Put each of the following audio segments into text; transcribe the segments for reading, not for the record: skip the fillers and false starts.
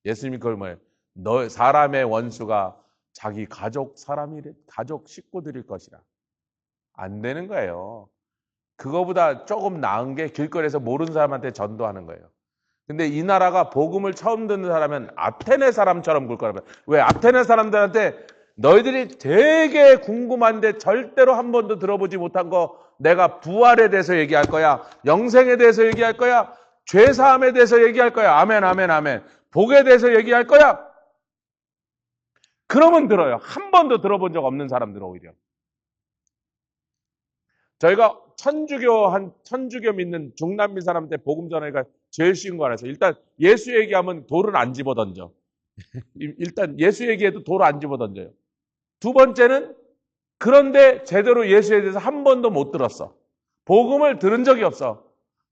예수님이 그걸 뭐예요? 너 사람의 원수가 자기 가족 사람이래, 가족 식구들일 것이라. 안 되는 거예요. 그거보다 조금 나은 게 길거리에서 모르는 사람한테 전도하는 거예요. 근데 이 나라가 복음을 처음 듣는 사람은 아테네 사람처럼 굴 거라면, 왜 아테네 사람들한테 너희들이 되게 궁금한데 절대로 한 번도 들어보지 못한 거 내가 부활에 대해서 얘기할 거야, 영생에 대해서 얘기할 거야, 죄사함에 대해서 얘기할 거야. 아멘, 아멘, 아멘. 복에 대해서 얘기할 거야. 그러면 들어요. 한 번도 들어본 적 없는 사람들은 오히려. 저희가 천주교 믿는 중남미 사람한테 복음 전하기가 제일 쉬운 거 알아서 일단 예수 얘기하면 돌을 안 집어 던져. 일단 예수 얘기해도 돌을 안 집어 던져요. 두 번째는 그런데 제대로 예수에 대해서 한 번도 못 들었어. 복음을 들은 적이 없어.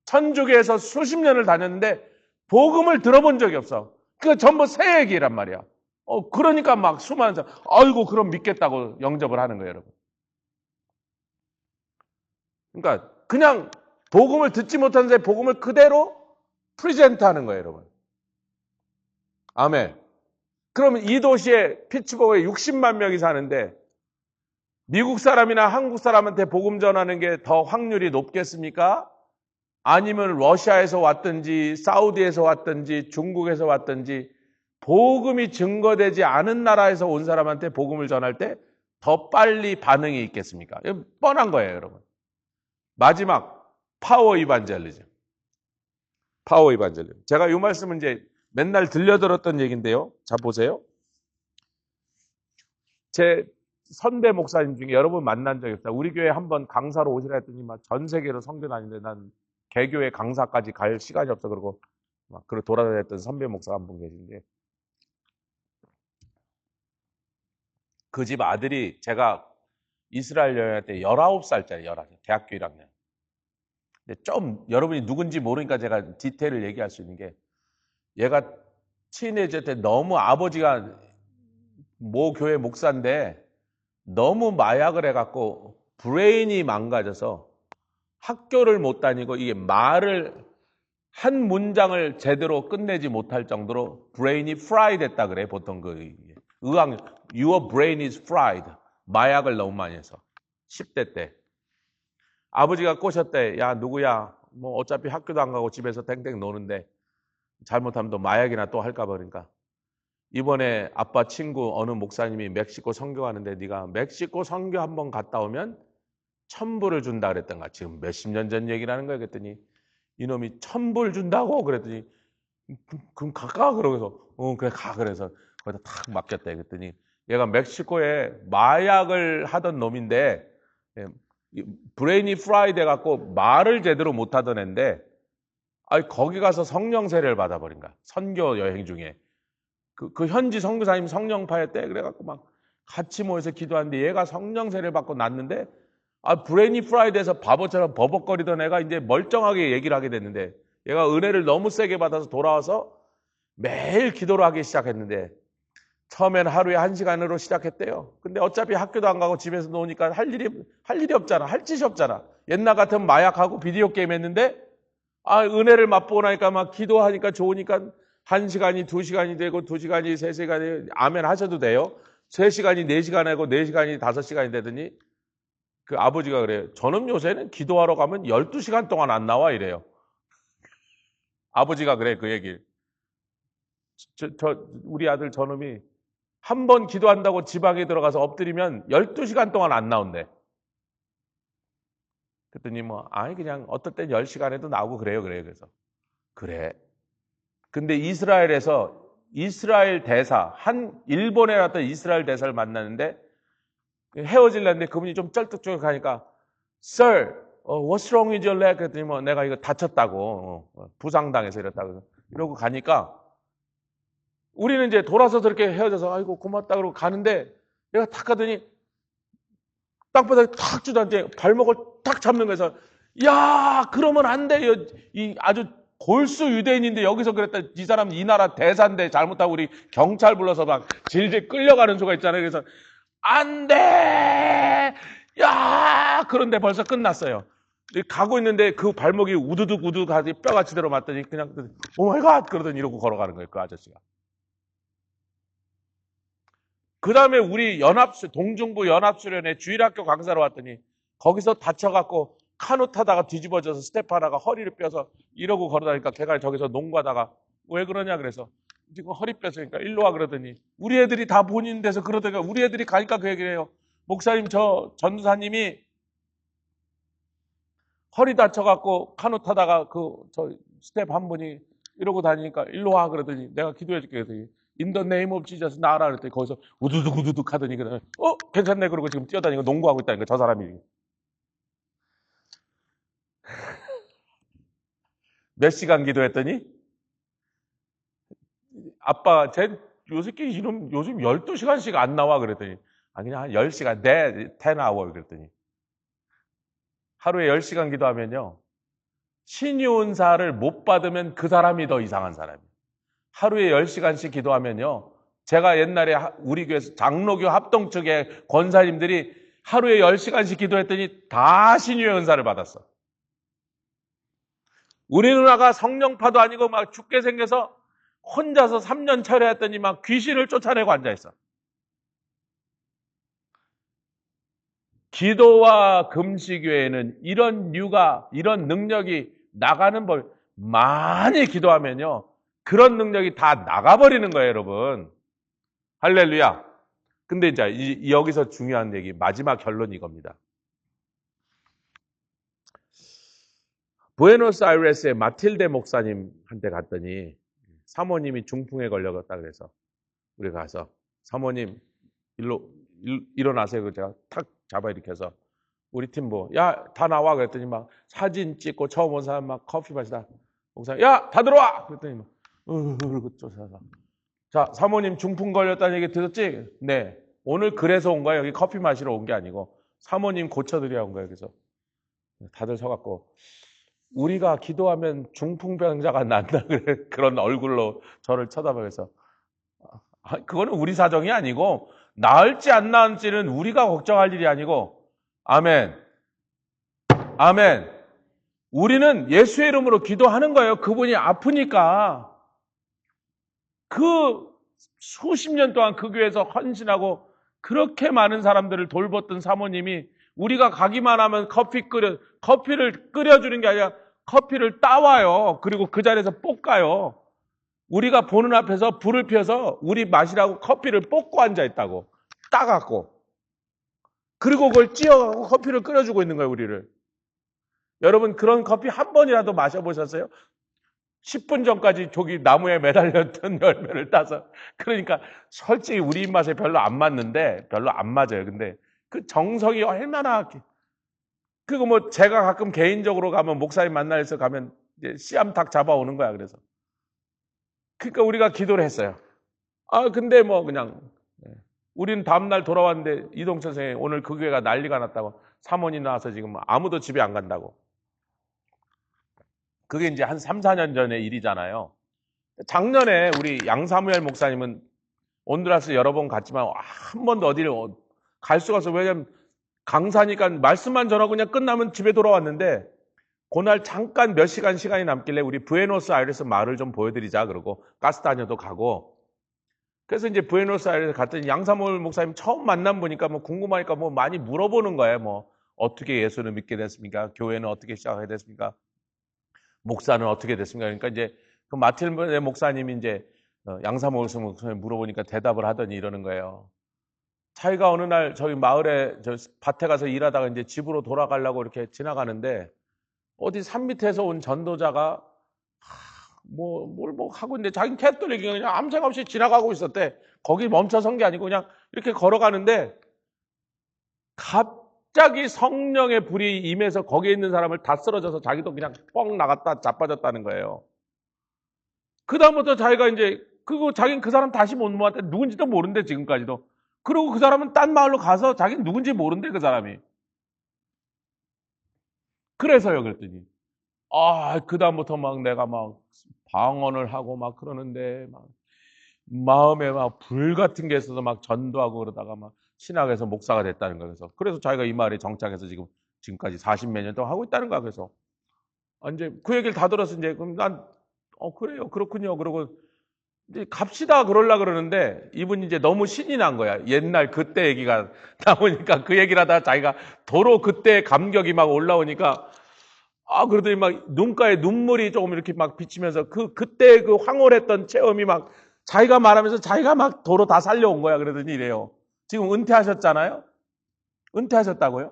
천주교에서 수십 년을 다녔는데 복음을 들어본 적이 없어. 그거 전부 새 얘기란 말이야. 그러니까 막 수많은 사람, 아이고 그럼 믿겠다고 영접을 하는 거예요, 여러분. 그러니까 그냥 복음을 듣지 못하는데 복음을 그대로 프리젠트 하는 거예요, 여러분. 아멘. 그러면 이 도시에 피츠버그에 60만 명이 사는데 미국 사람이나 한국 사람한테 복음 전하는 게 더 확률이 높겠습니까? 아니면 러시아에서 왔든지 사우디에서 왔든지 중국에서 왔든지 복음이 증거되지 않은 나라에서 온 사람한테 복음을 전할 때 더 빨리 반응이 있겠습니까? 이건 뻔한 거예요, 여러분. 마지막 파워 이반젤리즘. 파워 이반젤리즘. 제가 이 말씀은 이제 맨날 들려들었던 얘기인데요. 자 보세요. 제 선배 목사님 중에 여러분 만난 적이 없다. 우리 교회 한번 강사로 오시라 했더니 막 전 세계로 선교 다니는데 난 개교회 강사까지 갈 시간이 없어 그러고 막 그러 돌아다녔던 선배 목사 한 분 계신데 그 집 아들이 제가 이스라엘 여행할 때 19살짜리 19살 대학교 1학년. 근데 좀 여러분이 누군지 모르니까 제가 디테일을 얘기할 수 있는 게 얘가 티네이저 때 너무 아버지가 모 교회 목사인데 너무 마약을 해갖고 브레인이 망가져서 학교를 못 다니고 이게 말을 한 문장을 제대로 끝내지 못할 정도로 브레인이 프라이 됐다 그래. 보통 그 의학 your brain is fried. 마약을 너무 많이 해서 10대 때 아버지가 꼬셨대. 야 누구야? 뭐 어차피 학교도 안 가고 집에서 땡땡 노는데 잘못하면 또 마약이나 또 할까 봐 그러니까 이번에 아빠 친구 어느 목사님이 멕시코 선교하는데 네가 멕시코 선교 한번 갔다 오면 $1,000불을 준다 그랬던 거야. 지금 몇십 년 전 얘기라는 거야. 그랬더니 이놈이 $1,000불 준다고 그랬더니 그럼 갈까? 그러고서 그래 가 그래서 거기다 탁 맡겼대. 그랬더니 얘가 멕시코에 마약을 하던 놈인데 브레인이 프라이 돼갖고 말을 제대로 못하던 애인데 거기 가서 성령 세례를 받아버린 거야. 선교 여행 중에. 그 현지 선교사님 성령파였대. 그래갖고 막 같이 모여서 기도하는데 얘가 성령 세례를 받고 났는데 브레인이 프라이 돼서 바보처럼 버벅거리던 애가 이제 멀쩡하게 얘기를 하게 됐는데 얘가 은혜를 너무 세게 받아서 돌아와서 매일 기도를 하기 시작했는데 처음에는 하루에 1시간으로 시작했대요. 근데 어차피 학교도 안 가고 집에서 노니까 할 일이 없잖아. 할 짓이 없잖아. 옛날 같으면 마약하고 비디오 게임 했는데 은혜를 맛보고 나니까 막 기도하니까 좋으니까 1시간이 2시간이 되고 2시간이 3시간이 아멘 하셔도 돼요. 3시간이 4시간 하고 4시간이 5시간이 되더니 그 아버지가 그래요. 저는 요새는 기도하러 가면 12시간 동안 안 나와 이래요. 아버지가 그래 그 얘기를. 우리 아들 저놈이 한 번 기도한다고 지방에 들어가서 엎드리면 12시간 동안 안 나온대. 그랬더니 그냥 어떨 땐 10시간에도 나오고 그래요. 그래서. 그래. 근데 이스라엘에서 이스라엘 대사, 일본에 왔던 이스라엘 대사를 만났는데 헤어질랬는데 그분이 좀 쩔뚝쩔뚝하니까 Sir, what's wrong with your leg? 그랬더니 내가 이거 다쳤다고 부상당해서 이러고 가니까 우리는 이제 돌아서 저렇게 헤어져서 아이고 고맙다 그러고 가는데 내가 탁 가더니 땅바닥에 탁 주다한테 발목을 탁 잡는 거에서 야 그러면 안 돼요. 이 아주 골수 유대인인데 여기서 그랬다. 이 사람 이 나라 대사인데 잘못하고 우리 경찰 불러서 막 질질 끌려가는 수가 있잖아요. 그래서 안 돼! 야! 그런데 벌써 끝났어요. 가고 있는데 그 발목이 우두둑 하더니 뼈가 지대로 맞더니 그냥 오 마이 갓! 그러더니 이러고 걸어가는 거예요. 그 아저씨가. 그 다음에 우리 동중부 연합수련회 주일학교 강사로 왔더니 거기서 다쳐갖고 카누 타다가 뒤집어져서 스텝 하다가 허리를 뼈서 이러고 걸어다니까 걔가 저기서 농구하다가 왜 그러냐 그래서 지금 허리 뼈으니까 일로 와 그러더니 우리 애들이 다 본인 데서 그러다가 우리 애들이 가니까 그 얘기를 해요. 목사님 저 전도사님이 허리 다쳐갖고 카누 타다가 저 스텝 한 분이 이러고 다니니까 일로 와 그러더니 내가 기도해 줄게 그러더니 In the name of Jesus 나라 그랬더니 거기서 우두둑 우두둑 하더니 그다음에 괜찮네 그러고 지금 뛰어다니고 농구하고 있다니까 저 사람이. 몇 시간 기도했더니 아빠 쟤 요새끼 이놈 요즘 12시간씩 안 나와 그랬더니 아니 그냥 한 10시간 10hour 그랬더니 하루에 10시간 기도하면요 신유은사를 못 받으면 그 사람이 더 이상한 사람이에요. 하루에 10시간씩 기도하면요 제가 옛날에 우리 교회에서 장로교 합동 측의 권사님들이 하루에 10시간씩 기도했더니 다 신유의 은사를 받았어. 우리 누나가 성령파도 아니고 막 죽게 생겨서 혼자서 3년 철회했더니 막 귀신을 쫓아내고 앉아있어. 기도와 금식 외에는 이런 능력이 나가는 법, 많이 기도하면요. 그런 능력이 다 나가버리는 거예요, 여러분. 할렐루야. 근데 이제 여기서 중요한 얘기, 마지막 결론이 이겁니다. 부에노스아이레스의 마틸데 목사님한테 갔더니 사모님이 중풍에 걸려갔다 그래서 우리 가서 사모님 일어나세요. 그래서 제가 탁 잡아 일으켜서 우리 팀보 야 다 나와 그랬더니 막 사진 찍고 처음 온 사람 막 커피 마시다 목사님 야 다 들어와 그랬더니 막 그러고 쫓아서 자 사모님 중풍 걸렸다는 얘기 들었지? 네 오늘 그래서 온 거예요. 여기 커피 마시러 온 게 아니고 사모님 고쳐드려야 온 거예요. 그래서 다들 서갖고 우리가 기도하면 중풍병자가 난다 그런 얼굴로 저를 쳐다보면서 그거는 우리 사정이 아니고 나을지 안 나을지는 우리가 걱정할 일이 아니고 아멘 아멘 우리는 예수의 이름으로 기도하는 거예요. 그분이 아프니까 그 수십 년 동안 그 교회에서 헌신하고 그렇게 많은 사람들을 돌봤던 사모님이 우리가 가기만 하면 커피를 끓여주는 게 아니라 커피를 따와요. 그리고 그 자리에서 볶아요. 우리가 보는 앞에서 불을 펴서 우리 마시라고 커피를 볶고 앉아있다고. 따갖고. 그리고 그걸 찧어갖고 커피를 끓여주고 있는 거예요, 우리를. 여러분, 그런 커피 한 번이라도 마셔보셨어요? 10분 전까지 저기 나무에 매달렸던 열매를 따서. 그러니까 솔직히 우리 입맛에 별로 안 맞는데, 별로 안 맞아요. 근데 그 정성이 얼마나, 그리고 뭐 제가 가끔 개인적으로 가면 목사님 만나서 가면 이제 씨암탉 잡아오는 거야, 그래서. 그러니까 우리가 기도를 했어요. 근데 뭐 그냥, 우리는 다음날 돌아왔는데 이동철 선생님 오늘 그 교회가 난리가 났다고 사모님 나와서 지금 아무도 집에 안 간다고. 그게 이제 한 3, 4년 전의 일이잖아요. 작년에 우리 양사무엘 목사님은 온두라스 여러 번 갔지만 한 번도 어디를 갈 수가 없어요. 왜냐면 강사니까 말씀만 전하고 그냥 끝나면 집에 돌아왔는데 그날 잠깐 몇 시간이 남길래 우리 부에노스아이레스 마을을 좀 보여드리자 그러고 가스타니아도 가고 그래서 이제 부에노스아이레스 갔더니 양사무엘 목사님 처음 만남 보니까 뭐 궁금하니까 뭐 많이 물어보는 거예요. 뭐 어떻게 예수를 믿게 됐습니까? 교회는 어떻게 시작하게 됐습니까? 목사는 어떻게 됐습니까? 그러니까 이제 그 마틸데 목사님이 이제 양사무엘 목사님 물어보니까 대답을 하더니 이러는 거예요. 자기가 어느 날 저희 마을에 저 밭에 가서 일하다가 이제 집으로 돌아가려고 이렇게 지나가는데 어디 산 밑에서 온 전도자가 뭘 하고 있는데 자기는 캐톨릭이 그냥 아무 생각 없이 지나가고 있었대. 거기 멈춰선 게 아니고 그냥 이렇게 걸어가는데 갑자기 성령의 불이 임해서 거기에 있는 사람을 다 쓰러져서 자기도 그냥 뻥 나갔다 자빠졌다는 거예요. 그다음부터 자기가 이제 그리고 자기는 그 사람 다시 못 모았대. 누군지도 모른대 지금까지도. 그리고 그 사람은 딴 마을로 가서 자기는 누군지 모른대 그 사람이. 그래서요 그랬더니 그다음부터 막 내가 막 방언을 하고 막 그러는데 막 마음에 막 불 같은 게 있어서 막 전도하고 그러다가 막 신학에서 목사가 됐다는 거예요. 그래서 자기가 이 마을에 정착해서 지금까지 40몇 년 동안 하고 있다는 거야. 그래서 이제 그 얘기를 다 들어서 이제 그럼 난 그래요 그렇군요. 그러고 이제 갑시다 그러려 그러는데 이분이 이제 너무 신이 난 거야. 옛날 그때 얘기가 나오니까 그 얘기를 하다가 자기가 도로 그때 감격이 막 올라오니까 그러더니 막 눈가에 눈물이 조금 이렇게 막 비치면서 그때 그 황홀했던 체험이 막 자기가 말하면서 자기가 막 도로 다 살려온 거야. 그러더니 이래요. 지금 은퇴하셨잖아요? 은퇴하셨다고요?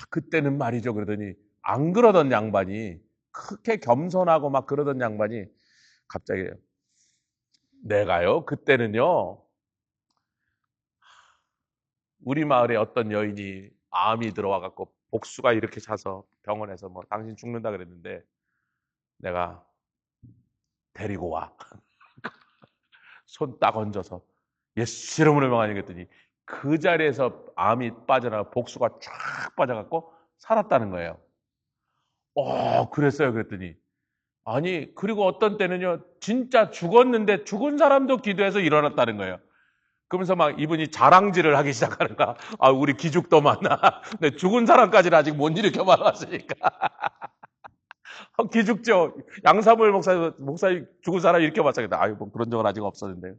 그때는 말이죠. 그러더니 안 그러던 양반이 그렇게 겸손하고 막 그러던 양반이 갑자기 내가요? 그때는요. 우리 마을에 어떤 여인이 암이 들어와 갖고 복수가 이렇게 차서 병원에서 뭐 당신 죽는다 그랬는데 내가 데리고 와. 손 딱 얹어서 예수 이름으로 명하니 그랬더니 그 자리에서 암이 빠져나가 복수가 쫙 빠져갖고 살았다는 거예요. 그랬어요. 그랬더니 아니 그리고 어떤 때는요 진짜 죽었는데 죽은 사람도 기도해서 일어났다는 거예요. 그러면서 막 이분이 자랑질을 하기 시작하는 거야. 우리 기죽도 많아. 근데 죽은 사람까지는 아직 못 일으켜 말았으니까. 기죽죠. 양사무엘 목사님 죽은 사람 일으켜봤자. 뭐 그런 적은 아직 없었는데요.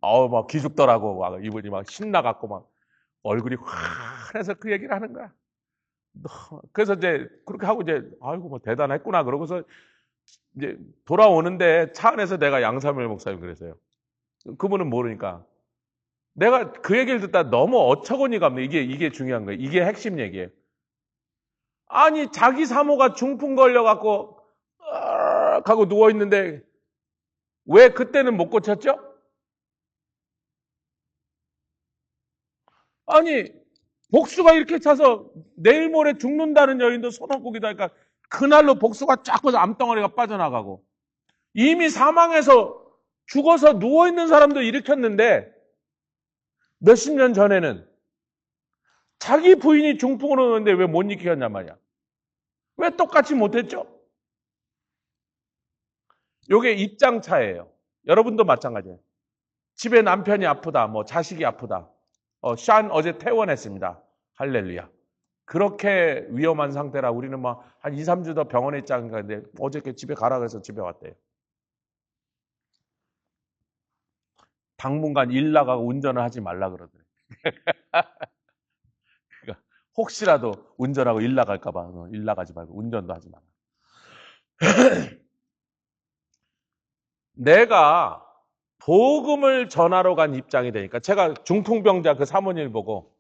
막 기죽더라고. 막 이분이 막 신나갖고 막 얼굴이 환해서 그 얘기를 하는 거야. 그래서 이제 그렇게 하고 이제 아이고 뭐 대단했구나 그러고서 이제 돌아오는데 차 안에서 내가 양사무엘 목사님 그랬어요. 그분은 모르니까 내가 그 얘기를 듣다 너무 어처구니가 없네. 이게 중요한 거예요. 이게 핵심 얘기예요. 아니 자기 사모가 중풍 걸려갖고 하고 누워있는데 왜 그때는 못 고쳤죠? 아니 복수가 이렇게 차서 내일 모레 죽는다는 여인도 손 얹고 기도하니까 그날로 복수가 쫙 퍼서 암덩어리가 빠져나가고 이미 사망해서 죽어서 누워있는 사람도 일으켰는데 몇십 년 전에는 자기 부인이 중풍으로 오는데 왜 못 일으켰냔 말이야. 왜 똑같이 못했죠? 요게 입장 차예요. 여러분도 마찬가지예요. 집에 남편이 아프다, 뭐 자식이 아프다. 샨 어제 퇴원했습니다. 할렐루야. 그렇게 위험한 상태라 우리는 막 한 2, 3주 더 병원에 있자는 건데 어저께 집에 가라 그래서 집에 왔대요. 당분간 일 나가고 운전을 하지 말라 그러더래요. 그러니까 혹시라도 운전하고 일 나갈까 봐 일 나가지 말고 운전도 하지 마라. 내가 복음을 전하러 간 입장이 되니까 제가 중풍병자 그 사모님을 보고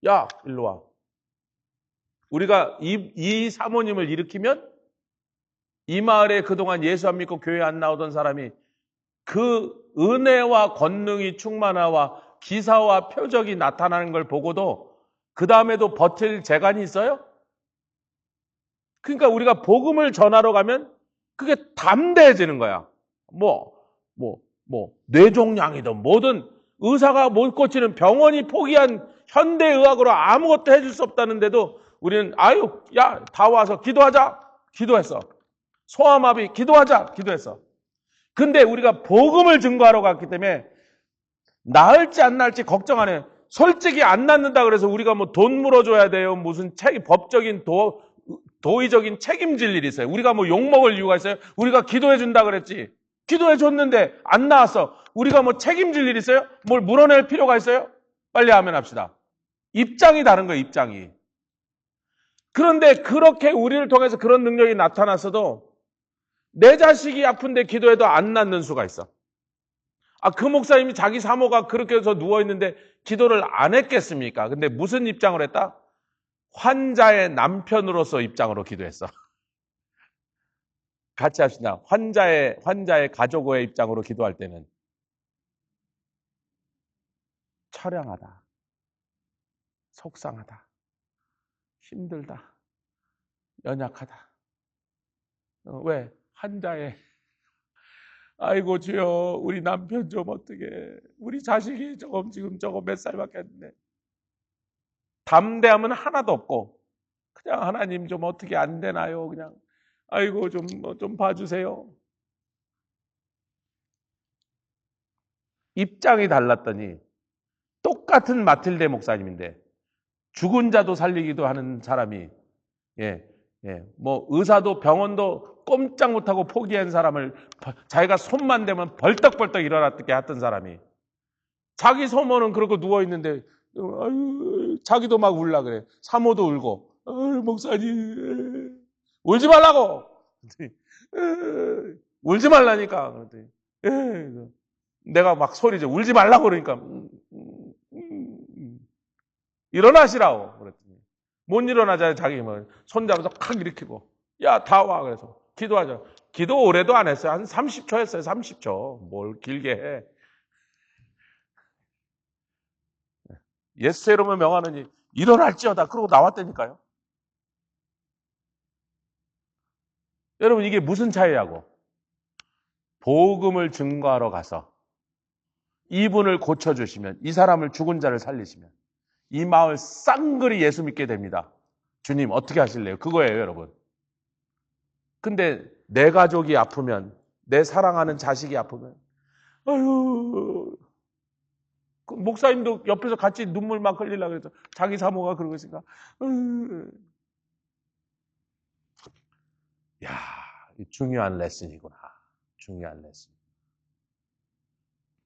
야 일로 와. 우리가 이 사모님을 일으키면 이 마을에 그동안 예수 안 믿고 교회 안 나오던 사람이 그 은혜와 권능이 충만하와 기사와 표적이 나타나는 걸 보고도 그 다음에도 버틸 재간이 있어요? 그러니까 우리가 복음을 전하러 가면 그게 담대해지는 거야. 뇌종양이든 뭐든 의사가 못 고치는 병원이 포기한 현대의학으로 아무것도 해줄 수 없다는데도 우리는 다 와서 기도하자. 기도했어. 소아마비 기도하자. 기도했어. 근데 우리가 복음을 증거하러 갔기 때문에 나을지 안 나을지 걱정 안 해. 솔직히 안 낫는다 그래서 우리가 뭐 돈 물어줘야 돼요. 무슨 법적인 도의적인 책임질 일이 있어요. 우리가 뭐 욕먹을 이유가 있어요? 우리가 기도해 준다 그랬지. 기도해 줬는데 안 나왔어. 우리가 뭐 책임질 일 있어요? 뭘 물어낼 필요가 있어요? 빨리 하면 합시다. 입장이 다른 거예요, 입장이. 그런데 그렇게 우리를 통해서 그런 능력이 나타났어도 내 자식이 아픈데 기도해도 안 낫는 수가 있어. 그 목사님이 자기 사모가 그렇게 해서 누워있는데 기도를 안 했겠습니까? 근데 무슨 입장을 했다? 환자의 남편으로서 입장으로 기도했어. 같이 합시다. 환자의 가족의 입장으로 기도할 때는 처량하다, 속상하다, 힘들다, 연약하다. 왜? 환자의 아이고 주여 우리 남편 좀 어떻게 우리 자식이 지금 몇 살밖에 안 돼. 담대함은 하나도 없고 그냥 하나님 좀 어떻게 안 되나요? 그냥 아이고 좀 봐주세요. 입장이 달랐더니 똑같은 마틸데 목사님인데 죽은 자도 살리기도 하는 사람이 예, 뭐 의사도 병원도 꼼짝 못하고 포기한 사람을 자기가 손만 대면 벌떡벌떡 일어났게 했던 사람이 자기 소모는 그러고 누워있는데 자기도 막 울라 그래. 사모도 울고 목사님 울지 말라고 울지 말라니까. 그랬더니 내가 막 소리죠. 울지 말라고 그러니까 일어나시라고 그랬더니 못 일어나잖아요. 자기 뭐 손잡아서 칵 일으키고 야 다 와 그래서 기도하자. 기도 오래도 안 했어요. 한 30초 했어요. 30초. 뭘 길게 해. 예수의 이름을 명하느니 일어날지어다. 그러고 나왔다니까요. 여러분 이게 무슨 차이냐고. 복음을 증거하러 가서 이분을 고쳐주시면, 이 사람을 죽은 자를 살리시면 이 마을 쌍그리 예수 믿게 됩니다. 주님 어떻게 하실래요? 그거예요, 여러분. 근데 내 가족이 아프면, 내 사랑하는 자식이 아프면 아유, 목사님도 옆에서 같이 눈물 막 흘리려고 그래서 자기 사모가 그러고 있으니까 야, 중요한 레슨이구나. 중요한 레슨.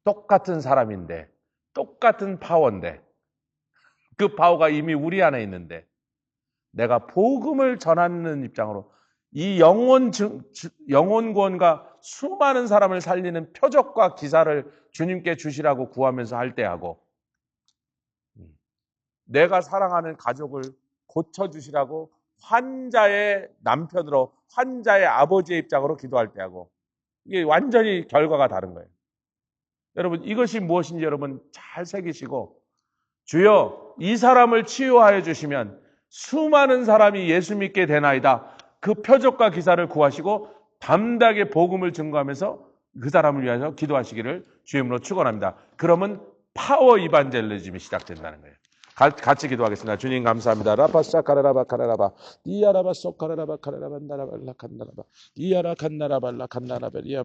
똑같은 사람인데, 똑같은 파워인데, 그 파워가 이미 우리 안에 있는데, 내가 복음을 전하는 입장으로 이 영혼 구원과 수많은 사람을 살리는 표적과 기사를 주님께 주시라고 구하면서 할 때하고, 내가 사랑하는 가족을 고쳐주시라고 환자의 남편으로, 환자의 아버지의 입장으로 기도할 때하고, 이게 완전히 결과가 다른 거예요. 여러분, 이것이 무엇인지 여러분 잘 새기시고, 주여 이 사람을 치유하여 주시면 수많은 사람이 예수 믿게 되나이다. 그 표적과 기사를 구하시고 담대하게 복음을 증거하면서 그 사람을 위해서 기도하시기를 주님으로 축원합니다. 그러면 파워 이반젤리즘이 시작된다는 거예요. 같이 기도하겠습니다. 주님 감사합니다. 라파사 카라라바 카라라바 디아라바 소 카라라바 카라라바 나라발라 칸나라바 디아라 칸나라발라 칸나라베리아